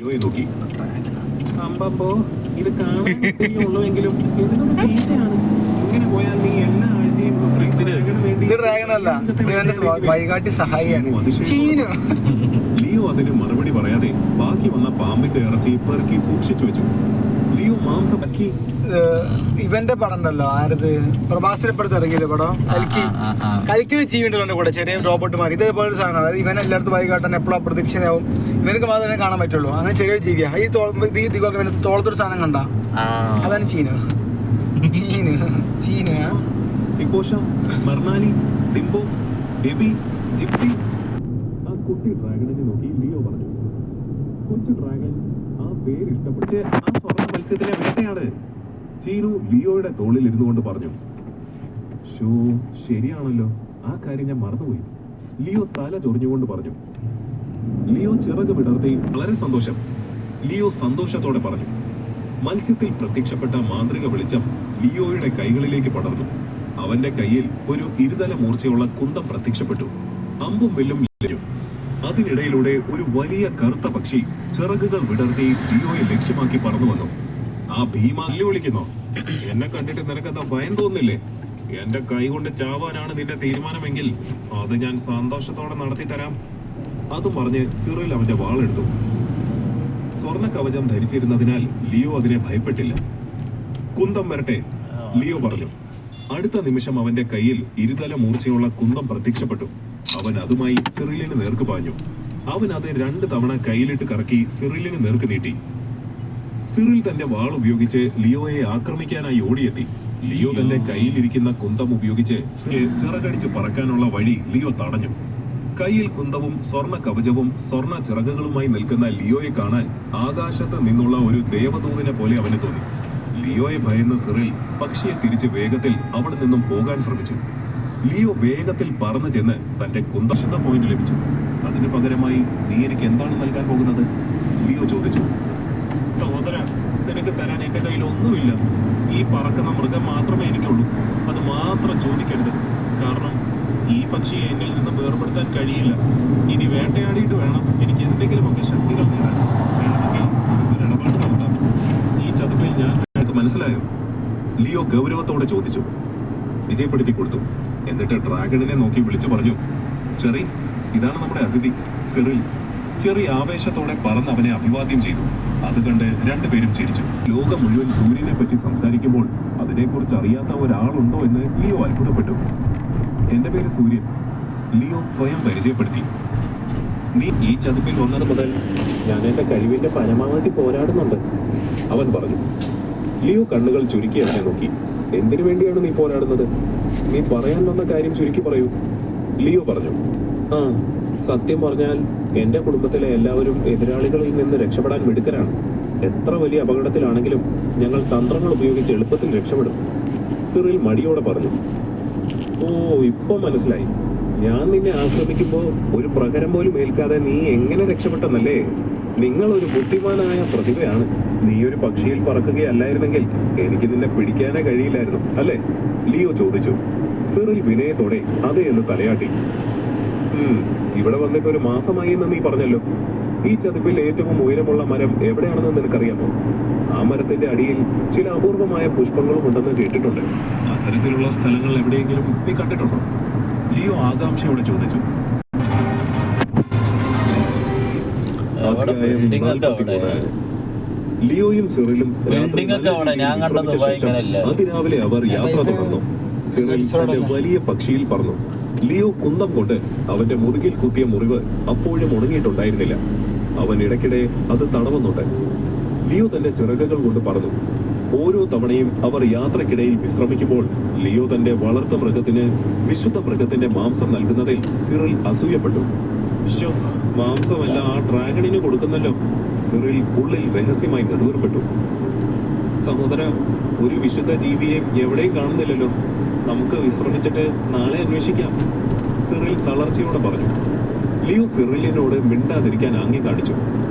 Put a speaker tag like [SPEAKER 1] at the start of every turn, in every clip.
[SPEAKER 1] നോക്കി അമ്പപ്പോ ഇത് കാണാൻ ഉള്ളുവെങ്കിലും എന്തൊരു തീറ്റയാണ്. ഇങ്ങനെ പോയാൽ നീ എല്ലാ ആഴ്ചയും
[SPEAKER 2] വൈകാട്ടി സഹായിയാണ്
[SPEAKER 1] ലിയോ അതിന് മറുപടി പറയാതെ ബാക്കി വന്ന പാമ്പിന്റെ ഇറച്ചി പെറുക്കി സൂക്ഷിച്ചു വെച്ചു. ലിയോ മാംസം പറ്റി
[SPEAKER 2] ഇവന്റെ പടം ഉണ്ടല്ലോ, ആരത് പ്രഭാസിനെപ്പുറത്ത് ഇറങ്ങിയില്ലേ പടം, കലിക്കുന്ന ജീവിന്റെ കൂടെ ചെറിയ റോബോട്ടുമാർ, ഇതേപോലെ ഒരു സാധനം. അതായത് ഇവൻ എല്ലായിടത്തും വൈകാട്ടൻ എപ്പോഴും അപ്രതീക്ഷിതയാവും, ഇവനക്ക് മാത്രമേ കാണാൻ പറ്റുള്ളൂ. അങ്ങനെ ചെറിയൊരു ജീവിയാ. ഈ തോളത്തൊരു സാധനം കണ്ട, അതാണ് ചീന.
[SPEAKER 1] മർണാലി, ഡിംബോ, എബി, ജിപ്സി. ആ കുട്ടി ഡ്രാഗണിനെ നോക്കി ലിയോ പറഞ്ഞു. കൊച്ചു ഡ്രാഗൺ ആ പേര് ഇഷ്ടപ്പെട്ട് ആ സ്വർണ്ണ മത്സ്യത്തിലെ വേട്ടയാണ്. ചീനു ലിയോയുടെ തോളിൽ ഇരുന്നു കൊണ്ട് പറഞ്ഞു. ഷോ, ശരിയാണല്ലോ, ആ കാര്യം ഞാൻ മറന്നുപോയി. ലിയോ തല ചൊറിഞ്ഞുകൊണ്ട് പറഞ്ഞു. ലിയോ ചിറക് വിടർത്തി. വളരെ സന്തോഷം, ലിയോ സന്തോഷത്തോടെ പറഞ്ഞു. മത്സ്യത്തിൽ പ്രത്യക്ഷപ്പെട്ട മാന്ത്രിക വെളിച്ചം ലിയോയുടെ കൈകളിലേക്ക് പടർന്നു. അവന്റെ കയ്യിൽ ഒരു ഇരുതല മൂർച്ചയുള്ള കുന്തം പ്രത്യക്ഷപ്പെട്ടു. അമ്പും വില്ലും ഇല്ലു. അതിനിടയിലൂടെ ഒരു വലിയ കറുത്ത പക്ഷി ചിറകുകൾ വിടർത്തി ലിയോയെ ലക്ഷ്യമാക്കി പറന്നു വന്നു. ആ ഭീമാ വിളിക്കുന്നോ? എന്നെ കണ്ടിട്ട് നിനക്കെന്താ ഭയം തോന്നില്ലേ? എന്റെ കൈ കൊണ്ട് ചാവാനാണ് നിന്റെ തീരുമാനമെങ്കിൽ അത് ഞാൻ സന്തോഷത്തോടെ നടത്തി തരാം. അതും പറഞ്ഞ് സിറിൽ അവന്റെ വാളെടുത്തു. സ്വർണ്ണ കവചം ധരിച്ചിരുന്നതിനാൽ ലിയോ അതിനെ ഭയപ്പെട്ടില്ല. കുന്തം വരട്ടെ, ലിയോ പറഞ്ഞു. അടുത്ത നിമിഷം അവന്റെ കയ്യിൽ ഇരുതല മൂർച്ചയുള്ള കുന്തം പ്രത്യക്ഷപ്പെട്ടു. അവൻ അതുമായി സിറിലിന് നേർക്ക് പാഞ്ഞു. അവൻ അത് 2 തവണ കയ്യിലിട്ട് കറക്കി സിറിലിന് നേർക്ക് നീട്ടി. സിറിൽ തന്റെ വാൾ ഉപയോഗിച്ച് ലിയോയെ ആക്രമിക്കാനായി ഓടിയെത്തി. ലിയോ തന്റെ കയ്യിലിരിക്കുന്ന കുന്തം ഉപയോഗിച്ച് ചിറകടിച്ച് പറക്കാനുള്ള വഴി ലിയോ തടഞ്ഞു. കയ്യിൽ കുന്തവും സ്വർണ്ണ കവചവും സ്വർണ്ണ ചിറകുകളുമായി നിൽക്കുന്ന ലിയോയെ കാണാൻ ആകാശത്ത് നിന്നുള്ള ഒരു ദേവദൂതനെ പോലെ അവന് തോന്നി. ലിയോയെ ഭയന്ന സിറിൽ പക്ഷിയെ തിരിച്ച് വേഗത്തിൽ അവിടെ നിന്നും പോകാൻ ശ്രമിച്ചു. ലിയോ വേഗത്തിൽ പറന്നു ചെന്ന് തന്റെ കുന്തശുദ്ധ പോയിന്റ് ലഭിച്ചു. അതിനു പകരമായി നീ എനിക്ക് എന്താണ് നൽകാൻ പോകുന്നത്? ലിയോ ചോദിച്ചു. സഹോദര, നിനക്ക് തരാൻ എന്റെ കയ്യിൽ ഒന്നുമില്ല. ഈ പറക്കുന്ന മൃഗം മാത്രമേ എനിക്കുള്ളൂ. അത് മാത്രം ചോദിക്കരുത്. കാരണം ഈ പക്ഷിയെ എന്നിൽ നിന്ന് വേർപെടുത്താൻ കഴിയില്ല. ഇനി വേട്ടയാടിയിട്ട് വേണം എനിക്ക് എന്തെങ്കിലുമൊക്കെ ശക്തികൾ നേടാൻ. ഇടപാട് നടത്താം. ഈ ചതുപ്പിൽ ഞാൻ മനസ്സിലായോ? ലിയോ ഗൗരവത്തോടെ ചോദിച്ചു. വിജയപ്പെടുത്തി കൊടുത്തു. എന്നിട്ട് ഡ്രാഗണിനെ നോക്കി വിളിച്ചു പറഞ്ഞു. ചെറി, ഇതാണ് നമ്മുടെ അതിഥി സിറിൽ. ചെറി ആവേശത്തോടെ പറന്ന് അവനെ അഭിവാദ്യം ചെയ്തു. അത് കണ്ട് രണ്ടുപേരും ചിരിച്ചു. ലോകം മുഴുവൻ സൂര്യനെ പറ്റി സംസാരിക്കുമ്പോൾ അതിനെക്കുറിച്ച് അറിയാത്ത ഒരാളുണ്ടോ എന്ന് ലിയോ അത്ഭുതപ്പെട്ടു. എന്റെ പേര് സൂര്യൻ, ലിയോ സ്വയം പരിചയപ്പെടുത്തി. നീ ഈ ചതുപ്പിൽ വന്നത് മുതൽ ഞാൻ എന്റെ കഴിവിന്റെ പരമാവധി പോരാടുന്നുണ്ട്, അവൻ പറഞ്ഞു. ലിയോ കണ്ണുകൾ ചുരുക്കി അവനെ നോക്കി. എന്തിനു വേണ്ടിയാണ് നീ പോരാടുന്നത്? നീ പറയാൻ വന്ന കാര്യം ചുരുക്കി പറയൂ, ലിയോ പറഞ്ഞു. ആ, സത്യം പറഞ്ഞാൽ എന്റെ കുടുംബത്തിലെ എല്ലാവരും എതിരാളികളിൽ നിന്ന് രക്ഷപ്പെടാൻ മിടുക്കരാണ്. എത്ര വലിയ അപകടത്തിലാണെങ്കിലും ഞങ്ങൾ തന്ത്രങ്ങൾ ഉപയോഗിച്ച് എളുപ്പത്തിൽ രക്ഷപ്പെടും, സിറിൽ മടിയോടെ പറഞ്ഞു. ഓ, ഇപ്പൊ മനസ്സിലായി. ഞാൻ നിന്നെ ആക്രമിക്കുമ്പോ ഒരു പ്രഹരം പോലും ഏൽക്കാതെ നീ എങ്ങനെ രക്ഷപ്പെട്ടെന്നല്ലേ? നിങ്ങൾ ഒരു ബുദ്ധിമാനായ പ്രതിഭയാണ്. നീ ഒരു പക്ഷിയിൽ പറക്കുകയല്ലായിരുന്നെങ്കിൽ എനിക്ക് നിന്നെ പിടിക്കാനേ കഴിയില്ലായിരുന്നു, അല്ലേ? ലിയോ ചോദിച്ചു. സിറിൽ വിനയത്തോടെ അതെ എന്ന് തലയാട്ടി. ഇവിടെ വന്നിട്ട് 1 മാസമായി എന്ന് നീ പറഞ്ഞല്ലോ. ഈ ചതുപ്പിൽ ഏറ്റവും ഉയരമുള്ള മരം എവിടെയാണെന്ന് നിനക്കറിയാമോ? ആ മരത്തിന്റെ അടിയിൽ ചില അപൂർവമായ പുഷ്പങ്ങളും ഉണ്ടെന്ന് കേട്ടിട്ടുണ്ട്. അത്തരത്തിലുള്ള സ്ഥലങ്ങൾ എവിടെയെങ്കിലും നീ കണ്ടിട്ടുണ്ടോ? ലിയോ ആകാംക്ഷയോടെ ചോദിച്ചു. ലിയോയും സിറിലും അതിരാവിലെ അവർ യാത്ര തുടർന്നു. സിറിൽ തന്റെ വലിയ പക്ഷിയിൽ പറന്നു. ലിയോ കുന്തം കൊണ്ട് അവന്റെ മുതുകിൽ കുത്തിയ മുറിവ് അപ്പോഴും ഉണങ്ങിയിട്ടുണ്ടായിരുന്നില്ല. അവൻ ഇടയ്ക്കിടെ അത് തടവുന്നുണ്ട്. ലിയോ തന്റെ ചിറകുകൾ കൊണ്ട് പറന്നു. ഓരോ തവണയും അവർ യാത്രക്കിടയിൽ വിശ്രമിക്കുമ്പോൾ ലിയോ തന്റെ വളർത്ത മൃഗത്തിന് വിശുദ്ധ മൃഗത്തിന്റെ മാംസം നൽകുന്നതിൽ സിറിൽ അസൂയപ്പെട്ടു. മാംസമല്ല, ആ ഡ്രാഗണിന് കൊടുക്കുന്നല്ലോ, സിറിൽ ഉള്ളിൽ രഹസ്യമായി നെടുവേർപ്പെട്ടു. സഹോദര, ഒരു വിശുദ്ധ ജീവിയെ എവിടെയും കാണുന്നില്ലല്ലോ. നമുക്ക് വിശ്രമിച്ചിട്ട് നാളെ അന്വേഷിക്കാം, സിറിൽ തളർച്ചയോടെ പറഞ്ഞു. ലിയോ സിറിലിനോട് മിണ്ടാതിരിക്കാൻ ആംഗ്യം കാണിച്ചു.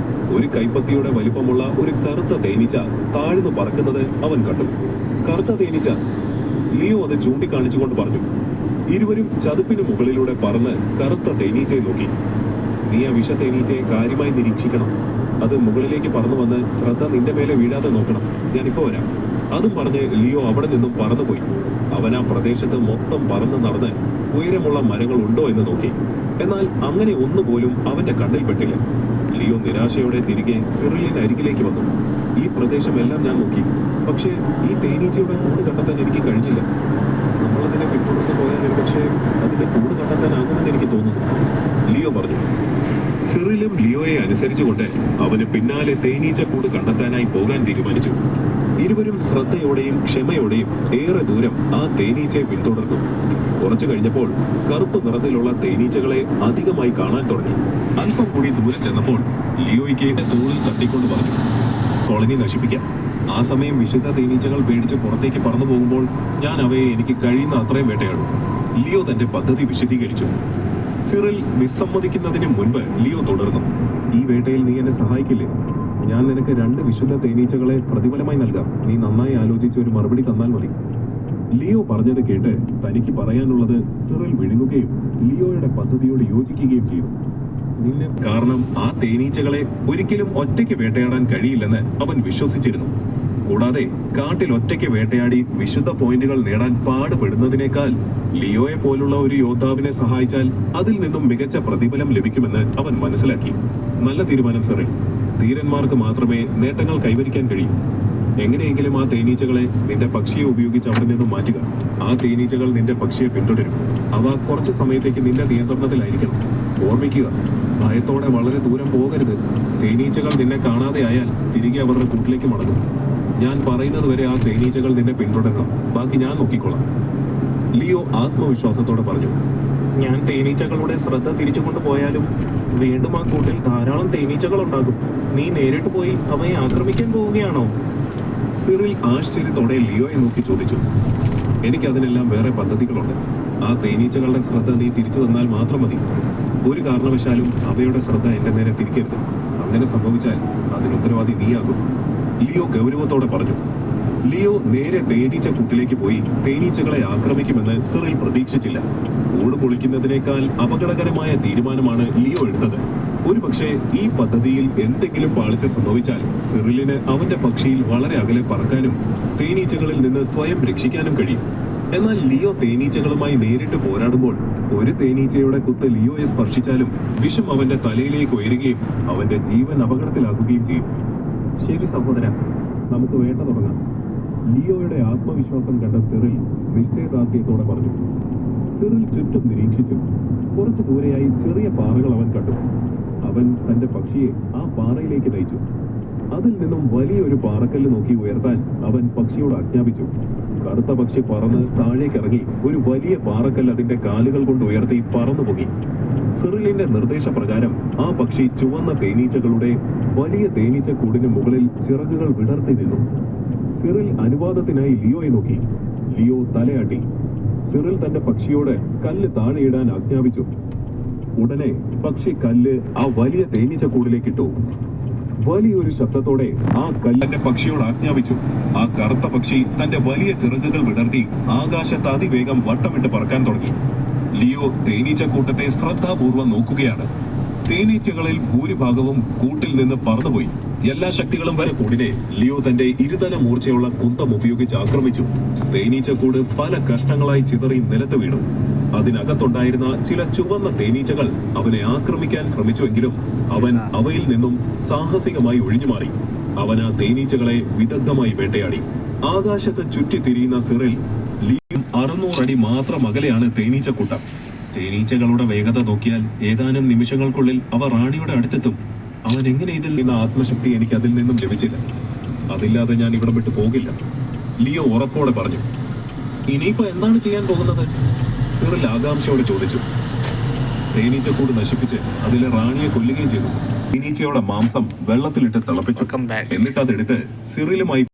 [SPEAKER 1] ഒരു കൈപ്പത്തിയുടെ വലിപ്പമുള്ള ഒരു കറുത്ത തേനീച്ച താഴ്ന്നു പറക്കുന്നത് അവൻ കണ്ടു. കറുത്ത തേനീച്ച, ലിയോ അത് ചൂണ്ടിക്കാണിച്ചുകൊണ്ട് പറഞ്ഞു. ഇരുവരും ചതുപ്പിന് മുകളിലൂടെ പറന്ന് കറുത്ത തേനീച്ചയെ നോക്കി. നീ ആ വിഷ തേനീച്ചയെ കാര്യമായി നിരീക്ഷിക്കണം. അത് മുകളിലേക്ക് പറന്നു വന്ന് ശ്രദ്ധ നിന്റെ മേലെ വീഴാതെ നോക്കണം. ഞാനിപ്പോ വരാം. അതും പറഞ്ഞ് ലിയോ അവിടെ നിന്നും പറന്നുപോയി. അവൻ ആ പ്രദേശത്ത് മൊത്തം പറന്ന് നടന്ന് ഉയരമുള്ള മരങ്ങൾ ഉണ്ടോ എന്ന് നോക്കി. എന്നാൽ അങ്ങനെ ഒന്നുപോലും അവന്റെ കണ്ണിൽ പെട്ടില്ല. ലിയോ നിരാശയോടെ തിരികെ സിറിലിന് അരികിലേക്ക് വന്നു. ഈ പ്രദേശമെല്ലാം ഞാൻ നോക്കി, പക്ഷേ ഈ തേനീച്ചയുടെ കൂട് കണ്ടെത്താൻ എനിക്ക് കഴിഞ്ഞില്ല. നമ്മളതിനെ പിന്തുടർന്ന് പോയാൽ പക്ഷേ അതിന്റെ കൂട് കണ്ടെത്താനാകുമെന്ന് എനിക്ക് തോന്നുന്നു, ലിയോ പറഞ്ഞു. സിറിലും ലിയോയെ അനുസരിച്ചുകൊണ്ട് അവന് പിന്നാലെ തേനീച്ച കൂട് കണ്ടെത്താനായി പോകാൻ തീരുമാനിച്ചു. ഇരുവരും ശ്രദ്ധയോടെയും ക്ഷമയോടെയും ഏറെ ദൂരം ആ തേനീച്ചയെ പിന്തുടർന്നു. കുറച്ചു കഴിഞ്ഞപ്പോൾ കറുപ്പ് നിറത്തിലുള്ള തേനീച്ചകളെ അധികമായി കാണാൻ തുടങ്ങി. അല്പം കൂടി ദൂരം ചെന്നപ്പോൾ ലിയോയ്ക്ക് തോളിൽ തട്ടിക്കൊണ്ട് പറഞ്ഞു, കോളനി നശിപ്പിക്കാം. ആ സമയം വിശുദ്ധ തേനീച്ചകൾ പേടിച്ച് പുറത്തേക്ക് പറന്നു പോകുമ്പോൾ ഞാൻ അവയെ എനിക്ക് കഴിയുന്ന അത്രയും വേട്ടയാടും. ലിയോ തന്റെ പദ്ധതി വിശദീകരിച്ചു. സിറിൽ വിസമ്മതിക്കുന്നതിന് മുൻപ് ലിയോ തുടർന്നു, ഈ വേട്ടയിൽ നീ എന്നെ സഹായിക്കില്ലേ? ഞാൻ നിനക്ക് 2 വിശുദ്ധ തേനീച്ചകളെ പ്രതിഫലമായി നൽകാം. നീ നന്നായി ആലോചിച്ച് ഒരു മറുപടി തന്നാൽ മതി. ലിയോ പറഞ്ഞത് കേട്ട് തനിക്ക് പറയാനുള്ളത് സിറിൽ വിഴുങ്ങുകയും ലിയോയുടെ പദ്ധതിയോട് യോജിക്കുകയും ചെയ്തു. കാരണം ആ തേനീച്ചകളെ ഒരിക്കലും ഒറ്റയ്ക്ക് വേട്ടയാടാൻ കഴിയില്ലെന്ന് അവൻ വിശ്വസിച്ചിരുന്നു. കൂടാതെ കാട്ടിൽ ഒറ്റയ്ക്ക് വേട്ടയാടി വിശുദ്ധ പോയിന്റുകൾ നേടാൻ പാടുപെടുന്നതിനേക്കാൾ ലിയോയെ പോലുള്ള ഒരു യോദ്ധാവിനെ സഹായിച്ചാൽ അതിൽ നിന്നും മികച്ച പ്രതിഫലം ലഭിക്കുമെന്ന് അവൻ മനസ്സിലാക്കി. നല്ല തീരുമാനം സിറിൽ. ധീരന്മാർക്ക് മാത്രമേ നേട്ടങ്ങൾ കൈവരിക്കാൻ കഴിയൂ. എങ്ങനെയെങ്കിലും ആ തേനീച്ചകളെ നിന്റെ പക്ഷിയെ ഉപയോഗിച്ച് അവിടെ നിന്നും മാറ്റുക. ആ തേനീച്ചകൾ നിന്റെ പക്ഷിയെ പിന്തുടരും. അവ കുറച്ചു സമയത്തേക്ക് നിന്റെ നിയന്ത്രണത്തിലായിരിക്കണം. ഓർമ്മിക്കുക, ഭയത്തോടെ വളരെ ദൂരം പോകരുത്. തേനീച്ചകൾ നിന്നെ കാണാതെ ആയാൽ തിരികെ അവരുടെ കൂട്ടിലേക്ക് മടങ്ങും. ഞാൻ പറയുന്നത് വരെ ആ തേനീച്ചകൾ നിന്നെ പിന്തുടരണം. ബാക്കി ഞാൻ നോക്കിക്കോളാം, ലിയോ ആത്മവിശ്വാസത്തോടെ പറഞ്ഞു. ഞാൻ തേനീച്ചകളുടെ ശ്രദ്ധ തിരിച്ചു കൊണ്ടുപോയാലും വീണ്ടും ആ കൂട്ടിൽ ധാരാളം തേനീച്ചകൾ ഉണ്ടാകും. നീ നേരിട്ട് പോയി അവയെ ആക്രമിക്കാൻ പോവുകയാണോ? സിറിൽ ആശ്ചര്യത്തോടെ ലിയോയെ നോക്കി ചോദിച്ചു. എനിക്കതിനെല്ലാം വേറെ പദ്ധതികളുണ്ട്. ആ തേനീച്ചകളുടെ ശ്രദ്ധ നീ തിരിച്ചു തന്നാൽ മാത്രം മതി. ഒരു കാരണവശാലും അവയുടെ ശ്രദ്ധ എന്റെ നേരെ തിരിക്കരുത്. അങ്ങനെ സംഭവിച്ചാൽ അതിന് ഉത്തരവാദി നീയാകും, ലിയോ ഗൗരവത്തോടെ പറഞ്ഞു. ലിയോ നേരെ തേനീച്ച കൂട്ടിലേക്ക് പോയി തേനീച്ചകളെ ആക്രമിക്കുമെന്ന് സിറിൽ പ്രതീക്ഷിച്ചില്ല. കൂട് പൊളിക്കുന്നതിനേക്കാൾ അപകടകരമായ തീരുമാനമാണ് ലിയോ എടുത്തത്. ഒരുപക്ഷെ ഈ പദ്ധതിയിൽ എന്തെങ്കിലും പാളിച്ച സംഭവിച്ചാൽ സിറിലിന് അവന്റെ പക്ഷിയിൽ വളരെ അകലെ പറക്കാനും തേനീച്ചകളിൽ നിന്ന് സ്വയം രക്ഷിക്കാനും കഴിയും. എന്നാൽ ലിയോ തേനീച്ചകളുമായി നേരിട്ട് പോരാടുമ്പോൾ ഒരു തേനീച്ചയുടെ കുത്ത് ലിയോയെ സ്പർശിച്ചാലും വിഷം അവന്റെ തലയിലേക്ക് ഉയരുകയും അവന്റെ ജീവൻ അപകടത്തിലാക്കുകയും ചെയ്യും. ശരി സഹോദര, നമുക്ക് വേട്ട തുടങ്ങാം, ലിയോയുടെ ആത്മവിശ്വാസം കണ്ട സിറിൽ നിശ്ചയദാർഢ്യത്തോടെ പറഞ്ഞു. സിറിൽ ചുറ്റും നിരീക്ഷിച്ചു. കുറച്ചു ദൂരെയായി ചെറിയ പാറകൾ അവൻ കണ്ടു. അവൻ തന്റെ പക്ഷിയെ ആ പാറയിലേക്ക് നയിച്ചു. അതിൽ നിന്നും വലിയൊരു പാറക്കല്ല് നോക്കി ഉയർത്താൻ അവൻ പക്ഷിയോട് ആജ്ഞാപിച്ചു. കറുത്ത പക്ഷി പറന്ന് താഴേക്കിറങ്ങി ഒരു വലിയ പാറക്കല്ല് അതിന്റെ കാലുകൾ കൊണ്ട് ഉയർത്തി പറന്നുപോയി. സിറിലിന്റെ നിർദ്ദേശപ്രകാരം ആ പക്ഷി ചുവന്ന തേനീച്ചകളുടെ വലിയ തേനീച്ച കൂടിന് മുകളിൽ ചിറകുകൾ വിടർത്തി നിന്നു. സിറിൽ അനുവാദത്തിനായി ലിയോയെ നോക്കി. ലിയോ തലയാട്ടി. സിറിൽ തന്റെ പക്ഷിയോട് കല്ല് താഴെയിടാൻ ആജ്ഞാപിച്ചു. ഉടനെ പക്ഷി കല്ല് ആ വലിയ തേനീച്ച കൂടിലേക്കിട്ടു. വലിയൊരു ശബ്ദത്തോടെ ആ കല്ലിന്റെ പക്ഷിയോട് ആജ്ഞാപിച്ചു. ആ കറുത്ത പക്ഷി തന്റെ വലിയ ചിറകുകൾ വിടർത്തി ആകാശത്ത് അതിവേഗം വട്ടമിട്ട് പറക്കാൻ തുടങ്ങി. ലിയോ തേനീച്ചക്കൂട്ടത്തെ ശ്രദ്ധാപൂർവം നോക്കുകയാണ്. തേനീച്ചകളിൽ ഭൂരിഭാഗവും കൂട്ടിൽ നിന്ന് പറന്നുപോയി. എല്ലാ ശക്തികളും വരെ കൂടിനെ ലിയോ തന്റെ ഇരുതല മൂർച്ചയുള്ള കുന്തം ഉപയോഗിച്ച് ആക്രമിച്ചു. തേനീച്ചക്കൂട് പല കഷ്ണങ്ങളായി ചിതറി നിലത്ത് വീണു. അതിനകത്തുണ്ടായിരുന്ന ചില ചുവന്ന തേനീച്ചകൾ അവനെ ആക്രമിക്കാൻ ശ്രമിച്ചുവെങ്കിലും അവൻ അവയിൽ നിന്നും സാഹസികമായി ഒഴിഞ്ഞുമാറി. അവൻ ആ തേനീച്ചകളെ വിദഗ്ധമായി വേട്ടയാടി. ആകാശത്ത് ചുറ്റിത്തിരിയുന്ന സിറിൽ ലിയോ 600 അടി മാത്രം അകലെയാണ് തേനീച്ചക്കൂട്ടം. തേനീച്ചകളുടെ വേഗത നോക്കിയാൽ ഏതാനും നിമിഷങ്ങൾക്കുള്ളിൽ അവ റാണിയുടെ അടുത്തെത്തും. അവൻ എങ്ങനെ ഇതിൽ നിന്ന് ആത്മശക്തി എനിക്ക് അതിൽ നിന്നും ലഭിച്ചില്ല. അതില്ലാതെ ഞാൻ ഇവിടെ വിട്ടു പോകില്ല, ലിയോ ഉറപ്പോടെ പറഞ്ഞു. ഇനിയിപ്പോ എന്താണ് ചെയ്യാൻ പോകുന്നത്? സിറിൽ ആകാംക്ഷയോടെ ചോദിച്ചു. തേനീച്ചക്കൂട് നശിപ്പിച്ച് അതിലെ റാണിയെ കൊല്ലുകയും ചെയ്തു. തേനീച്ചയുടെ മാംസം വെള്ളത്തിലിട്ട് തിളപ്പിച്ചു. എന്നിട്ട് അതെടുത്ത് സിറിലുമായി